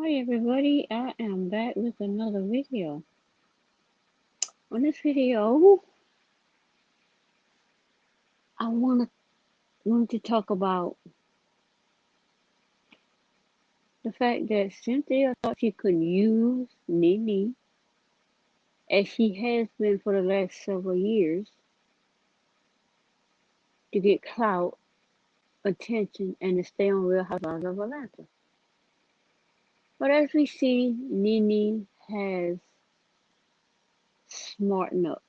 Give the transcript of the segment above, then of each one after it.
Hi everybody, I am back with another video. On this video, I want to talk about the fact that Cynthia thought she could use Nene, as she has been for the last several years, to get clout, attention, and to stay on Real Housewives of Atlanta. But as we see, Nene has smartened up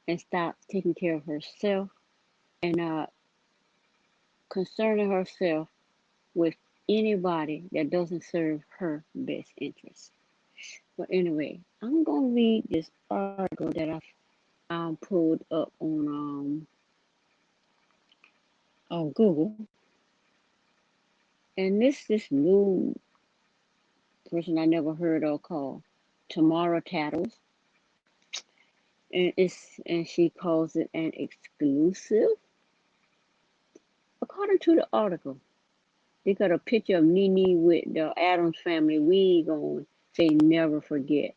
and stopped taking care of herself and not concerning herself with anybody that doesn't serve her best interest. But anyway, I'm gonna read this article that I pulled up on Google, and this new person I never heard of called Tamara Tattles, and she calls it an exclusive. According to the article, they got a picture of Nene with the Adams family wig on, say never forget.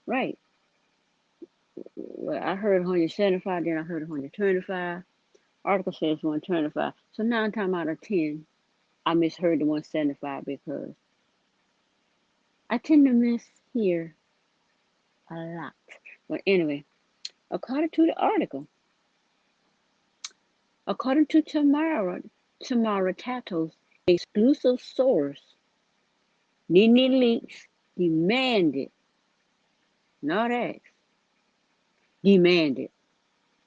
Right. Well, I heard 175, then I heard 125. Article says 125. So 9 times out of 10, I misheard the 175 because I tend to mishear a lot. But anyway, according to the article, according to Tamara Tato's exclusive source, Nene Leaks demanded, not asked, demanded.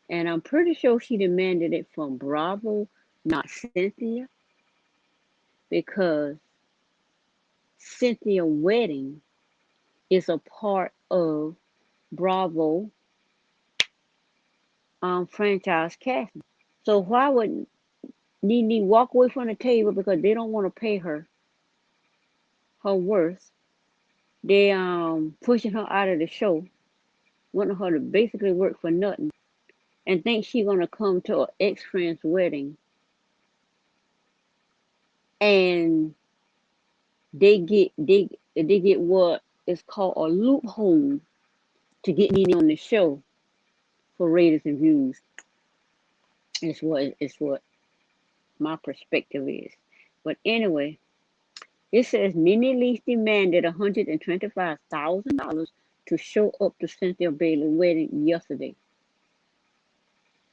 And I'm pretty sure she demanded it from Bravo, not Cynthia, because Cynthia's wedding is a part of Bravo franchise casting. So why would Nene walk away from the table because they don't want to pay her worth? They pushing her out of the show, wanting her to basically work for nothing, and think she gonna come to her ex friend's wedding, and they get what is called a loophole to get Nene on the show for ratings and views. It's what my perspective is. But anyway, it says Nene Leakes demanded $125,000 to show up to Cynthia Bailey's wedding yesterday.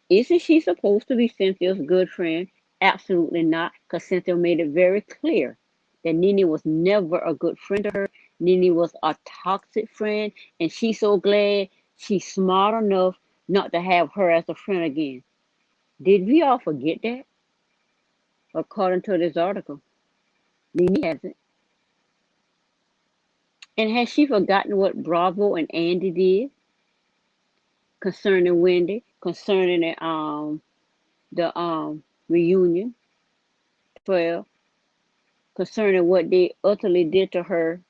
Isn't she supposed to be Cynthia's good friend? Absolutely not, because Cynthia made it very clear that Nene was never a good friend to her. Nene was a toxic friend, and she's so glad she's smart enough not to have her as a friend again. Did we all forget that? According to this article, Nene hasn't. And has she forgotten what Bravo and Andy did concerning Wendy, concerning the reunion 12, concerning what they utterly did to her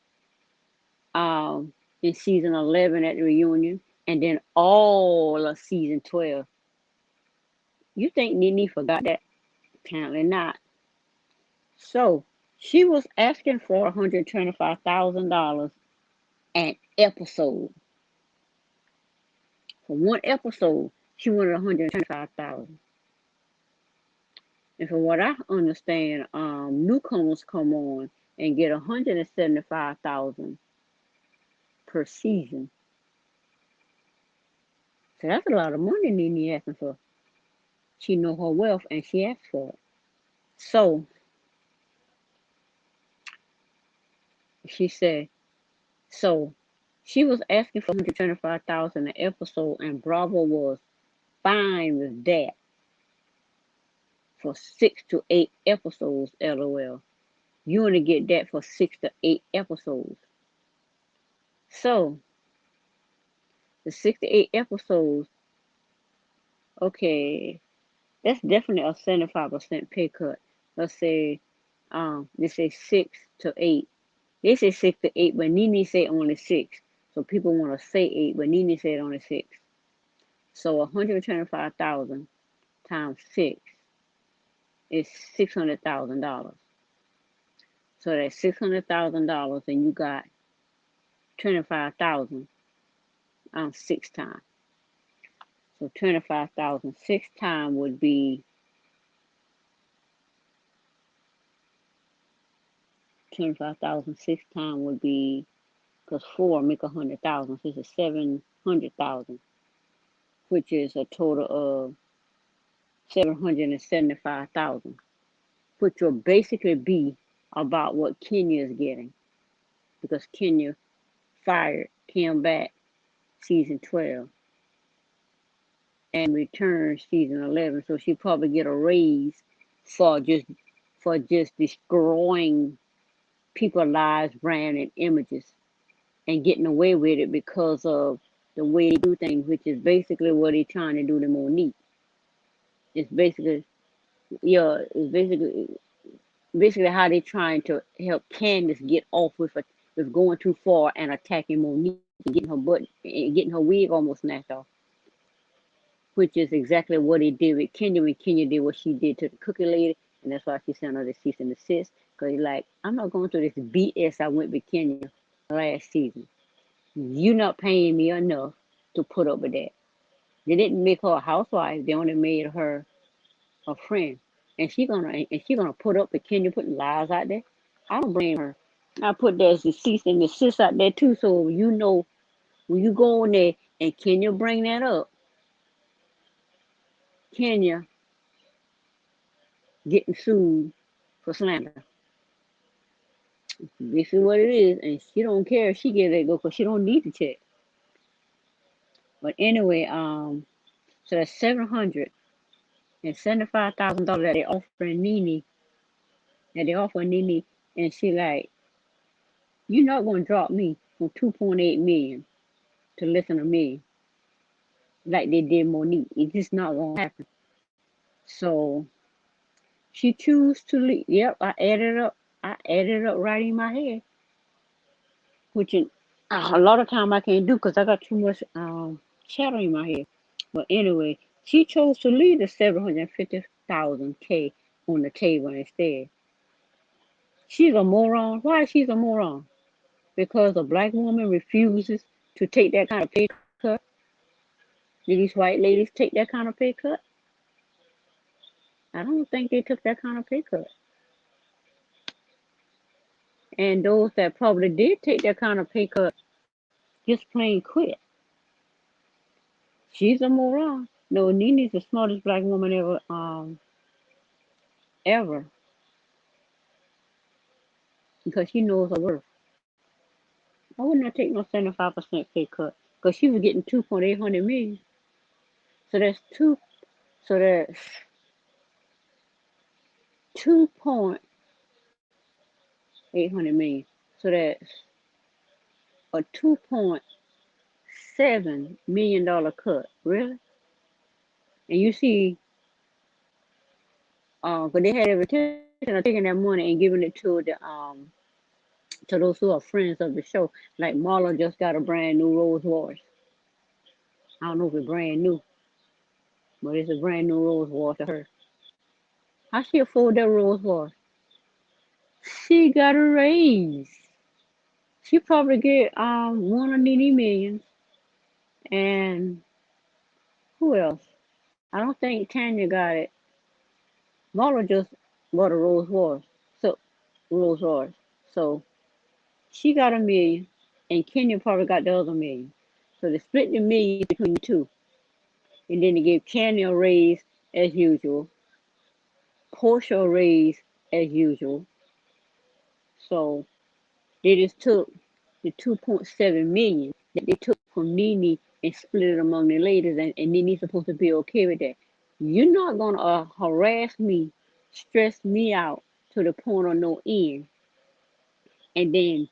in season 11 at the reunion, and then all of season 12? You think Nene forgot that? Apparently not. So she was asking for $125,000 an episode. For one episode, she wanted 125,000. And from what I understand, newcomers come on and get 175,000 per season. So that's a lot of money Nene asking for. She know her wealth and she asked for it. So she said, so she was asking for 125,000 an episode, and Bravo was fine with that for 6 to 8 episodes. LOL. You want to get that for 6 to 8 episodes. So the 6 to 8 episodes, okay, that's definitely a 75% pay cut. Let's say, they say 6 to 8. They say 6 to 8, but Nene say only 6. So people want to say 8, but Nene said only 6. So 125,000 times 6 is $600,000. So that's $600,000, and you got 25,000 on 6 times. So 25,000 6 times would be 25,000 6 times would be, because four make 100,000, so it's 700,000, which is a total of 775,000, which will basically be about what Kenya is getting, because Kenya fired Kim back season 12 and returned season 11, so she probably get a raise for just destroying people's lives, brand, and images, and getting away with it because of the way they do things, which is basically what they're trying to do to Monique. It's basically, yeah, it's basically how they're trying to help Candace get off with going too far and attacking Monique and getting her butt and getting her wig almost snatched off, which is exactly what he did with Kenya when Kenya did what she did to the cookie lady, and that's why she sent her the cease and desist. Because he's like, I'm not going through this BS I went with Kenya last season. You're not paying me enough to put up with that. They didn't make her a housewife. They only made her a friend, and she gonna put up with Kenya putting lies out there. I don't blame her. I put that cease and desist out there too, so you know when you go on there and Kenya bring that up, Kenya getting sued for slander. This is what it is, and she don't care if she get that go because she don't need the check. But anyway, so that's $775,000 that they offering Nene, and she like, you're not gonna drop me from 2.8 million to less than a million like they did Monique. It's just not gonna happen. So she chose to leave. Yep, I added up. I added up right in my head, which is a lot of time I can't do because I got too much chatter in my head. But anyway, she chose to leave the 750,000 K on the table instead. She's a moron. Why is she a moron? Because a black woman refuses to take that kind of pay cut. Do these white ladies take that kind of pay cut? I don't think they took that kind of pay cut. And those that probably did take that kind of pay cut just plain quit. She's a moron. No, Nene's the smartest black woman ever, because she knows her worth. I would not take no 75% pay cut because she was getting 2.8 million. So that's two. So that's 2.8 million. So that's a $2.7 million cut. Really? And you see, because they had every intention of taking that money and giving it to those who are friends of the show. Like Marla just got a brand new Rolls Royce. I don't know if it's brand new, but it's a brand new Rolls Royce to her. How she afford that Rolls Royce? She got a raise. She probably get one of Nene millions, and who else? I don't think Tanya got it. Marla just bought a Rolls Royce. So Rolls Royce. So she got a million, and Kenya probably got the other million. So they split the million between the two. And then they gave Kenya a raise as usual, Portia a raise as usual. So they just took the 2.7 million that they took from Nene and split it among the ladies, and Nene's supposed to be okay with that. You're not gonna harass me, stress me out to the point of no end, and then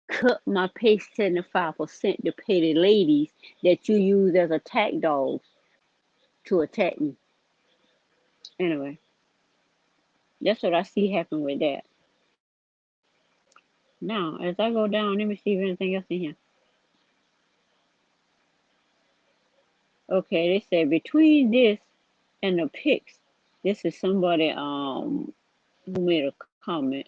cut my pay 75% to pay the ladies that you use as attack dogs to attack me. Anyway, that's what I see happen with that. Now, as I go down, let me see if anything else in here. Okay, they said between this and the pics, this is somebody who made a comment.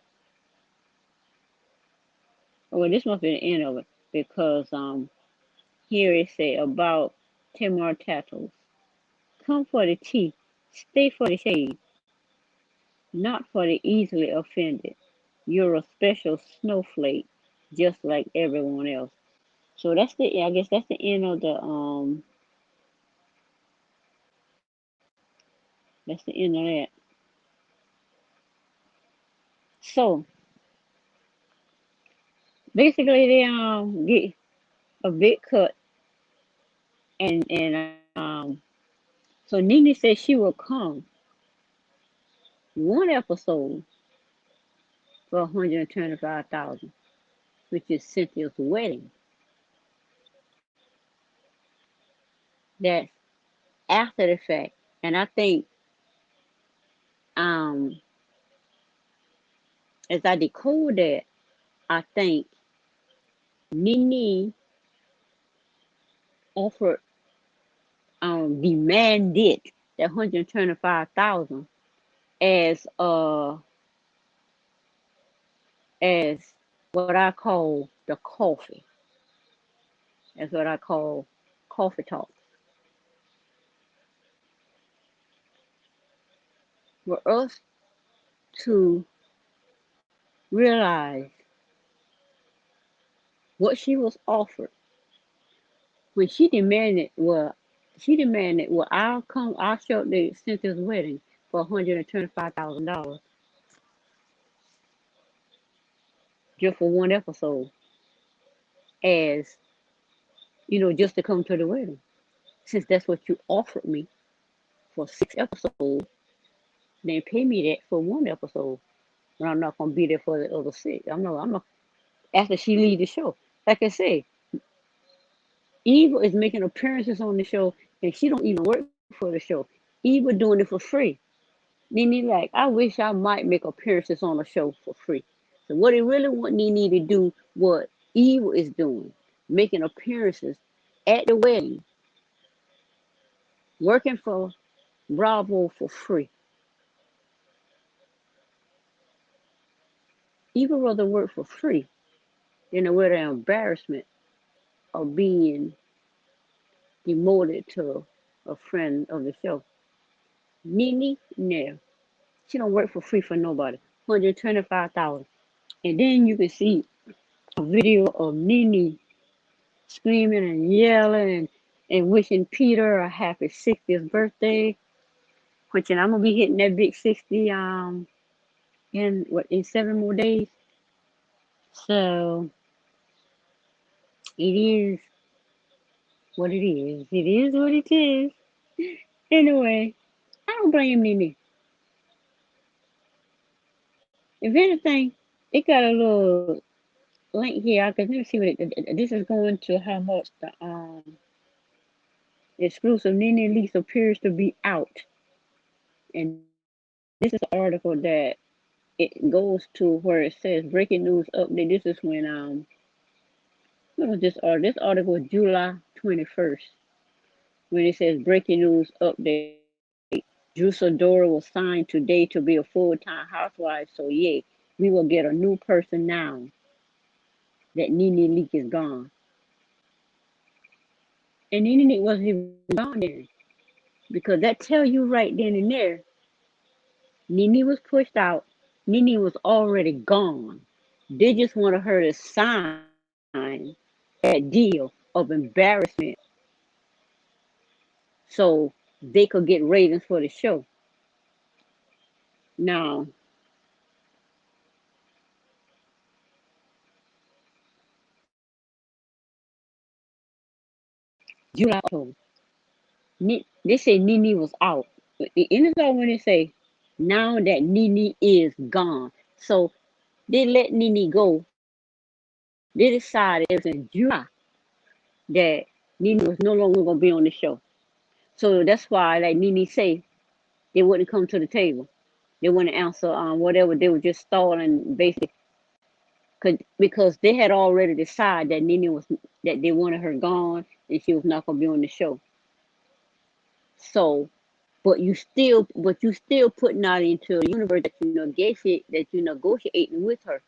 well, this must be the end of it because here it say about Tamar Tattles. Come for the tea, stay for the shade, not for the easily offended. You're a special snowflake, just like everyone else. So that's the I guess that's the end of that's the end of that. So basically they get a big cut and so Nene said she will come one episode for 125,000, which is Cynthia's wedding. That's after the fact. And I think um as I decode that, I think Nene offered demanded that 125,000 as as what I call the coffee. That's what I call coffee talk. For us to realize what she was offered when she demanded, I'll show up to Cynthia's wedding for $125,000 just for one episode, as just to come to the wedding. Since that's what you offered me for 6 episodes, then pay me that for one episode. But I'm not gonna be there for the other six. I'm not after she leave the show. Like I say, Eva is making appearances on the show and she don't even work for the show. Eva doing it for free. Nene like, I wish I might make appearances on the show for free. So what they really want Nene to do, what Eva is doing, making appearances at the wedding, working for Bravo for free. Eva rather work for free than to wear the embarrassment of being demoted to a friend of the show. Nene, no. She don't work for free for nobody. 125,000. And then you can see a video of Nene screaming and yelling and wishing Peter a happy 60th birthday. Which and I'm gonna be hitting that big 60 in 7 more days. So it is what it is. It is what it is. Anyway, I don't blame Nene. If anything, it got a little link here. I can let me see what this is going to how much the exclusive Nene lease appears to be out. And this is an article that it goes to where it says breaking news update. This is when was this article? This article was July 21st, when it says breaking news update. Drusadora was signed today to be a full-time housewife. So yeah, we will get a new person now that Nene Leak is gone. And Nene Leak wasn't even gone then. Because that tell you right then and there, Nene was pushed out. Nene was already gone. They just wanted her to sign that deal of embarrassment so they could get ratings for the show. Now, July, October, they say Nene was out. In the all when they say now that Nene is gone. So they let Nene go. They decided it was in July that Nene was no longer gonna be on the show. So that's why, like Nene say, they wouldn't come to the table. They wouldn't answer whatever. They were just stalling basically, because they had already decided that Nene was that they wanted her gone and she was not gonna be on the show. So, but you still putting out into the universe that you negotiating with her.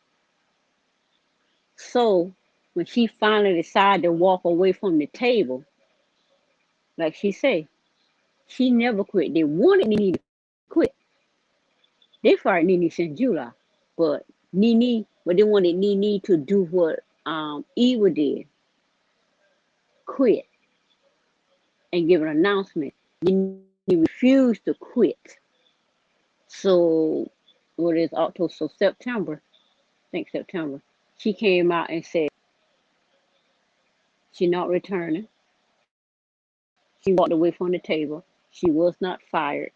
So when she finally decided to walk away from the table, like she said, she never quit. They wanted Nene to quit. They fired Nene since July. But they wanted Nene to do what Eva did, quit and give an announcement. Nene refused to quit. So what is October? So September, I think September, she came out and said she's not returning. She walked away from the table. She was not fired.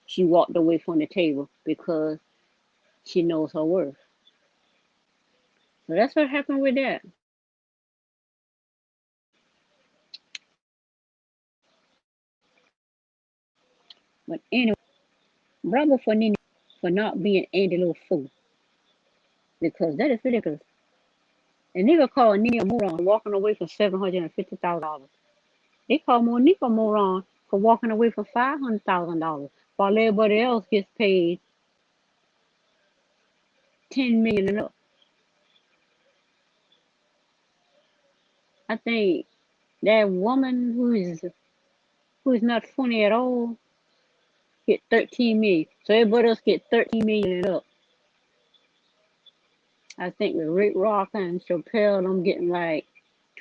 She walked away from the table because she knows her worth. So that's what happened with that. But anyway, bravo for Nene for not being Andy little fool because that is ridiculous. And nigga called Nene a moron walking away for $750,000. They call Monique a moron for walking away for $500,000 while everybody else gets paid 10 million and up. I think that woman who is not funny at all get 13 million. So everybody else get 13 million and up. I think with Rick Rock and Chappelle, I'm getting like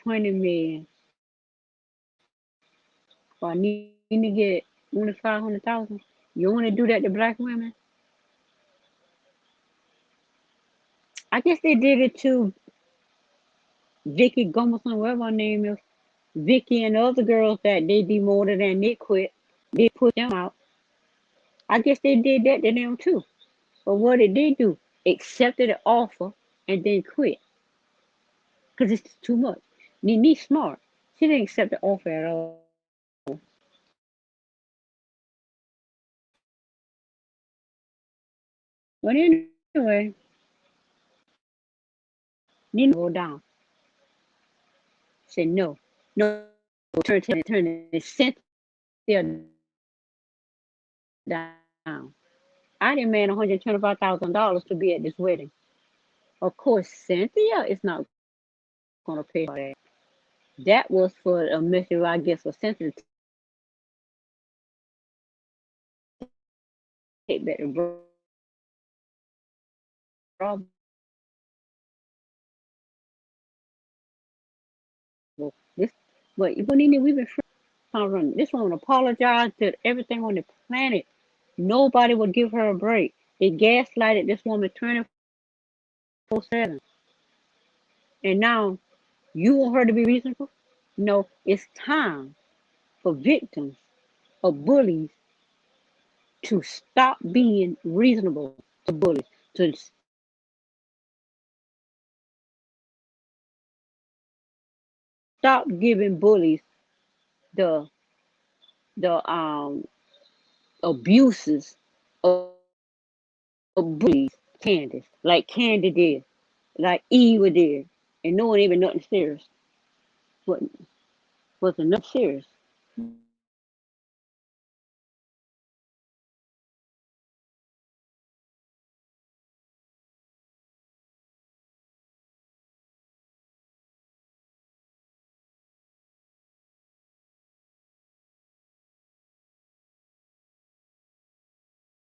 20 million. But I need to get only 500,000. You want to do that to black women? I guess they did it to Vicky Gomez, whatever her name is. Vicky and the other girls that they demoted and they quit. They put them out. I guess they did that to them too. But what did they do? Accepted the offer and then quit because it's too much. Nene smart. She didn't accept the offer at all. But anyway, Nene go down. Said no, no. Turn and Cynthia down. I demand $125,000 to be at this wedding. Of course, Cynthia is not going to pay for that. That was for a message, I guess, for Cynthia to take back the Bravo. This, but Nene, we've been friends. This woman apologized to everything on the planet. Nobody would give her a break. They gaslighted this woman 24/7. And now you want her to be reasonable? No, it's time for victims of bullies to stop being reasonable to bullies, to stop giving bullies the the abuses of bullies, Candace, like Candy did, like Eva did, and no one even nothing serious. What wasn't nothing serious.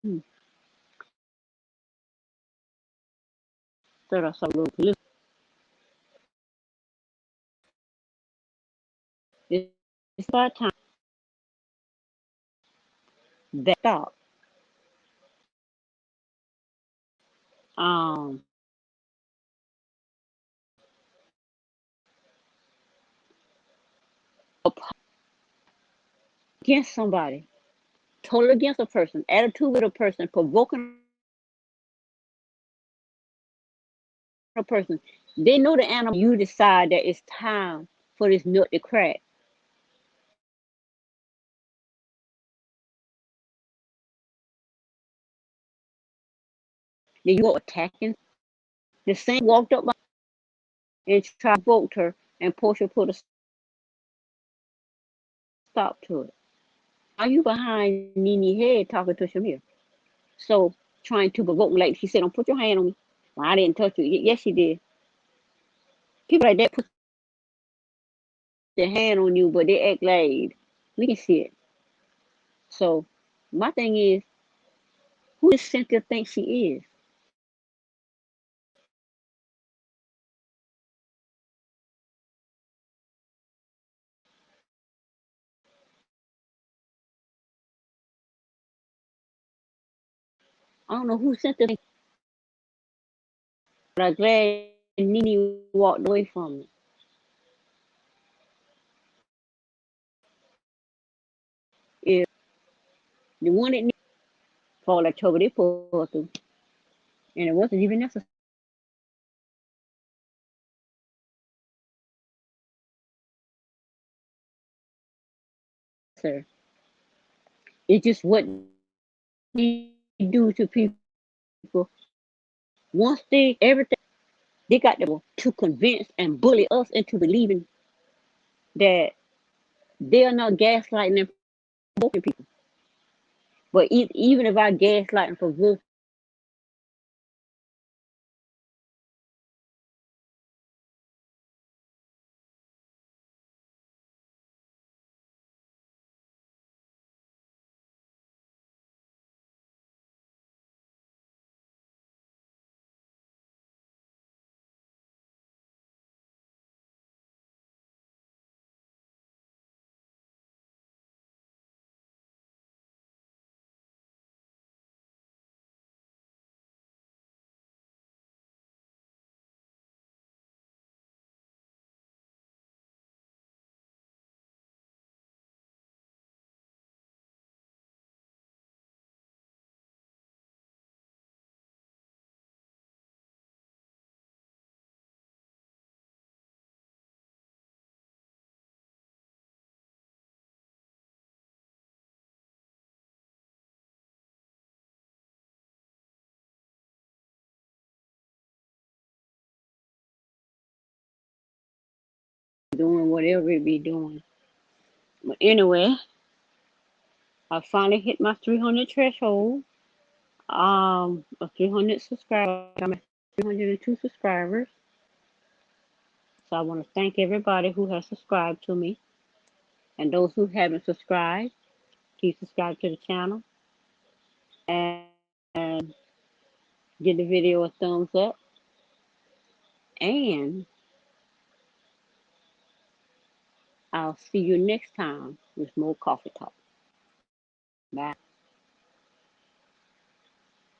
Hmm. Thought I saw a little police. It's about time that stop. Um, against somebody, total against a person, attitude with a person, provoking a person. They know the animal. You decide that it's time for this nut to crack. Then you go attacking. The same walked up and tried to provoke her, and Portia put a stop to it. Are you behind Nene head talking to Shamir? So trying to provoke me, like she said, don't put your hand on me. Well, I didn't touch you. Yes, she did. People like that put their hand on you, but they act like we can see it. So my thing is, who does Cynthia think she is? I don't know who Cynthia thinks, but I'm glad Nene walked away from it. If the one that needed fall October, they pulled her through, and it wasn't even necessary. It's just what they do to people. Once they everything they got to convince and bully us into believing that they are not gaslighting and provoking people. But even if I gaslight and provoke, doing whatever it be doing. But anyway, I finally hit my 300 threshold. Of 300 subscribers. I'm at 302 subscribers. So I want to thank everybody who has subscribed to me, and those who haven't subscribed, please subscribe to the channel and give the video a thumbs up. And I'll see you next time with more coffee talk. Bye.